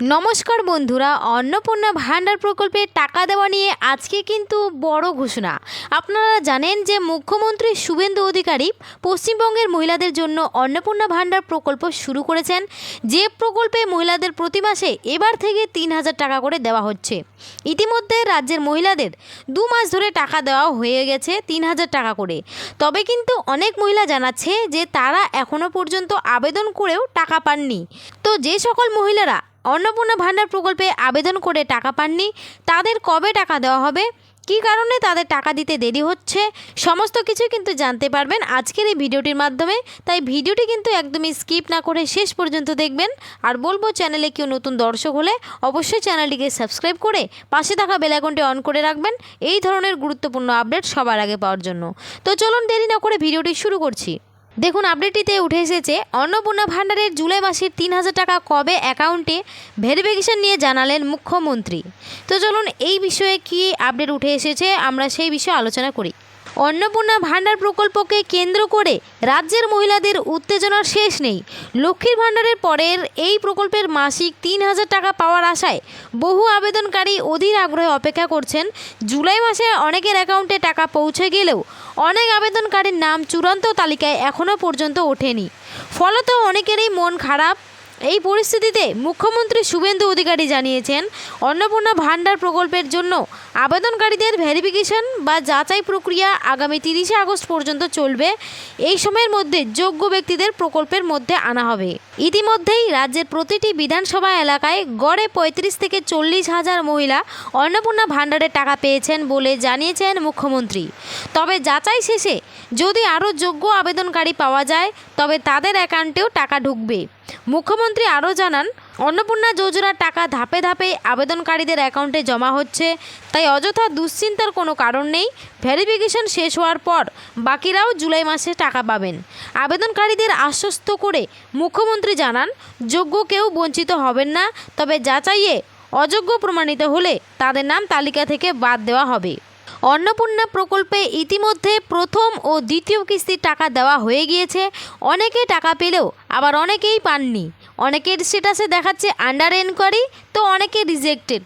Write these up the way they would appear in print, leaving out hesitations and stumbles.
নমস্কার বন্ধুরা, অন্নপূর্ণা ভান্ডার প্রকল্পে টাকা দেওয়া নিয়ে আজকে কিন্তু বড় ঘোষণা। আপনারা জানেন যে মুখ্যমন্ত্রী শুভেন্দু অধিকারী পশ্চিমবঙ্গের মহিলাদের জন্য অন্নপূর্ণা ভান্ডার প্রকল্প শুরু করেছেন, যে প্রকল্পে মহিলাদের প্রতি মাসে এবার থেকে ৩,০০০ টাকা করে দেওয়া হচ্ছে। ইতিমধ্যে রাজ্যের মহিলাদের 2 মাস ধরে টাকা দেওয়া হয়ে গেছে ৩,০০০ টাকা করে। তবে কিন্তু অনেক মহিলা জানাচ্ছে যে তারা এখনও পর্যন্ত আবেদন করেও টাকা পাননি। তো যে সকল মহিলারা অন্নপূর্ণা ভান্ডার প্রকল্পে আবেদন করে টাকা পাননি, তাদের কবে টাকা দেওয়া হবে, কী কারণে তাদের টাকা দিতে দেরি হচ্ছে, সমস্ত কিছু কিন্তু জানতে পারবেন আজকের এই ভিডিওটির মাধ্যমে। তাই ভিডিওটি কিন্তু একদমই স্কিপ না করে শেষ পর্যন্ত দেখবেন। আর বলবো, চ্যানেলে কেউ নতুন দর্শক হলে অবশ্যই চ্যানেলটিকে সাবস্ক্রাইব করে পাশে থাকা বেল আইকনটি অন করে রাখবেন এই ধরনের গুরুত্বপূর্ণ আপডেট সবার আগে পাওয়ার জন্য। তো চলুন দেরি না করে ভিডিওটি শুরু করছি। দেখুন, আপডেটটিতে উঠে এসেছে অন্নপূর্ণা ভান্ডারের জুলাই মাসের ৩,০০০ টাকা কবে অ্যাকাউন্টে ভেরিফিকেশন নিয়ে জানালেন মুখ্যমন্ত্রী। তো চলুন এই বিষয়ে কী আপডেট উঠে এসেছে আমরা সেই বিষয়ে আলোচনা করি। অন্নপূর্ণা ভান্ডার প্রকল্পকে কেন্দ্র করে রাজ্যের মহিলাদের উত্তেজনার শেষ নেই। লক্ষ্মীর ভান্ডারের পরের এই প্রকল্পের মাসিক ৩,০০০ টাকা পাওয়ার আশায় বহু আবেদনকারী অধীর আগ্রহে অপেক্ষা করছেন। জুলাই মাসে অনেকের অ্যাকাউন্টে টাকা পৌঁছে গেলেও অনেক আবেদনকারীর নাম চূড়ান্ত তালিকায় এখনও পর্যন্ত ওঠেনি। ফলত অনেকেরই মন খারাপ। এই পরিস্থিতিতে মুখ্যমন্ত্রী শুভেন্দু অধিকারী জানিয়েছেন, অন্নপূর্ণা ভান্ডার প্রকল্পের জন্য আবেদনকারীদের ভেরিফিকেশন বা যাচাই প্রক্রিয়া আগামী ৩০শে আগস্ট পর্যন্ত চলবে। এই সময়ের মধ্যে যোগ্য ব্যক্তিদের প্রকল্পের মধ্যে আনা হবে। ইতিমধ্যেই রাজ্যের প্রতিটি বিধানসভা এলাকায় গড়ে ৩৫ থেকে ৪০ হাজার মহিলা অন্নপূর্ণা ভান্ডারের টাকা পেয়েছেন বলে জানিয়েছেন মুখ্যমন্ত্রী। তবে যাচাই শেষে যদি আরও যোগ্য আবেদনকারী পাওয়া যায় তবে তাদের অ্যাকাউন্টেও টাকা ঢুকবে। মুখ্যমন্ত্রী আরও জানান, অন্নপূর্ণা যোজনার টাকা ধাপে ধাপে আবেদনকারীদের অ্যাকাউন্টে জমা হচ্ছে, তাই অযথা দুশ্চিন্তার কোনো কারণ নেই। ভেরিফিকেশন শেষ হওয়ার পর বাকিরাও জুলাই মাসে টাকা পাবেন। আবেদনকারীদের আশ্বস্ত করে মুখ্যমন্ত্রী জানান, যোগ্য কেউ বঞ্চিত হবেন না, তবে যাচাইয়ে অযোগ্য প্রমাণিত হলে তাদের নাম তালিকা থেকে বাদ দেওয়া হবে। অন্নপূর্ণা প্রকল্পে ইতিমধ্যে প্রথম ও দ্বিতীয় কিস্তির টাকা দেওয়া হয়ে গিয়েছে। অনেকে টাকা পেলেও আবার অনেকেই পাননি। অনেকের স্ট্যাটাসে দেখাচ্ছে আন্ডার এনকোয়ারি, তো অনেকে রিজেক্টেড।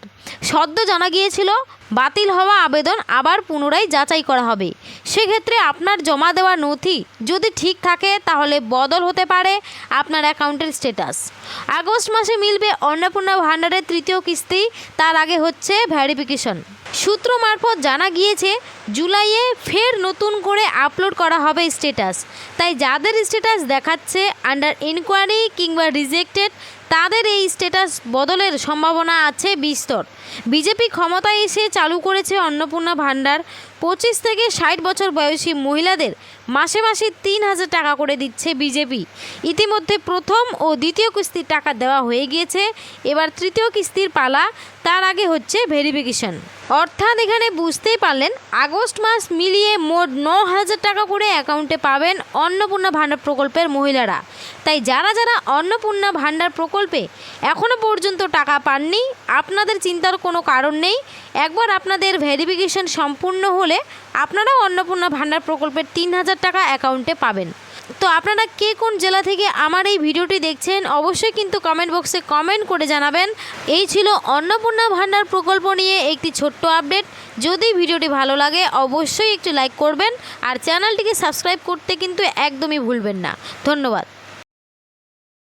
সদ্য জানা গিয়েছিল বাতিল হওয়া আবেদন আবার পুনরায় যাচাই করা হবে। সেক্ষেত্রে আপনার জমা দেওয়া নথি যদি ঠিক থাকে তাহলে বদল হতে পারে আপনার অ্যাকাউন্টের স্ট্যাটাস। আগস্ট মাসে মিলবে অন্নপূর্ণা ভান্ডারের তৃতীয় কিস্তি, তার আগে হচ্ছে ভেরিফিকেশন। সূত্র মারফত জানা গিয়েছে জুলাইয়ে ফের নতুন করে আপলোড করা হবে স্ট্যাটাস। তাই যাদের স্ট্যাটাস দেখাচ্ছে আন্ডার ইনকোয়ারি কিংবা রিজেক্টেড, তাদের এই স্ট্যাটাস বদলের সম্ভাবনা আছে বিস্তর। বিজেপি ক্ষমতায় এসে চালু করেছে অন্নপূর্ণা ভান্ডার। 25 থেকে 60 বছর বয়সী মহিলাদের মাসে মাসে ৩,০০০ টাকা করে দিচ্ছে বিজেপি। ইতিমধ্যে প্রথম ও দ্বিতীয় কিস্তির টাকা দেওয়া হয়ে গিয়েছে, এবার তৃতীয় কিস্তির পালা। তার আগে হচ্ছে ভেরিফিকেশন। অর্থাৎ এখানে বুঝতেই পারলেন, আগস্ট মাস মিলিয়ে মোট ৯,০০০ টাকা করে অ্যাকাউন্টে পাবেন অন্নপূর্ণা ভান্ডার প্রকল্পের মহিলারা। তাই যারা যারা অন্নপূর্ণা ভান্ডার প্রকল্পে এখনও পর্যন্ত টাকা পাননি, আপনাদের চিন্তার কোনো কারণ নেই। একবার আপনাদের ভেরিফিকেশন সম্পূর্ণ হলে আপনারাও অন্নপূর্ণা ভান্ডার প্রকল্পের ৩,০০০ টাকা অ্যাকাউন্টে পাবেন। তো আপনারা কে কোন জেলা থেকে আমার এই ভিডিওটি দেখছেন অবশ্যই কিন্তু কমেন্ট বক্সে কমেন্ট করে জানাবেন। এই ছিল অন্নপূর্ণা ভান্ডার প্রকল্প নিয়ে একটি ছোট্ট আপডেট। যদি ভিডিওটি ভালো লাগে অবশ্যই একটু লাইক করবেন আর চ্যানেলটিকে সাবস্ক্রাইব করতে কিন্তু একদমই ভুলবেন না। ধন্যবাদ।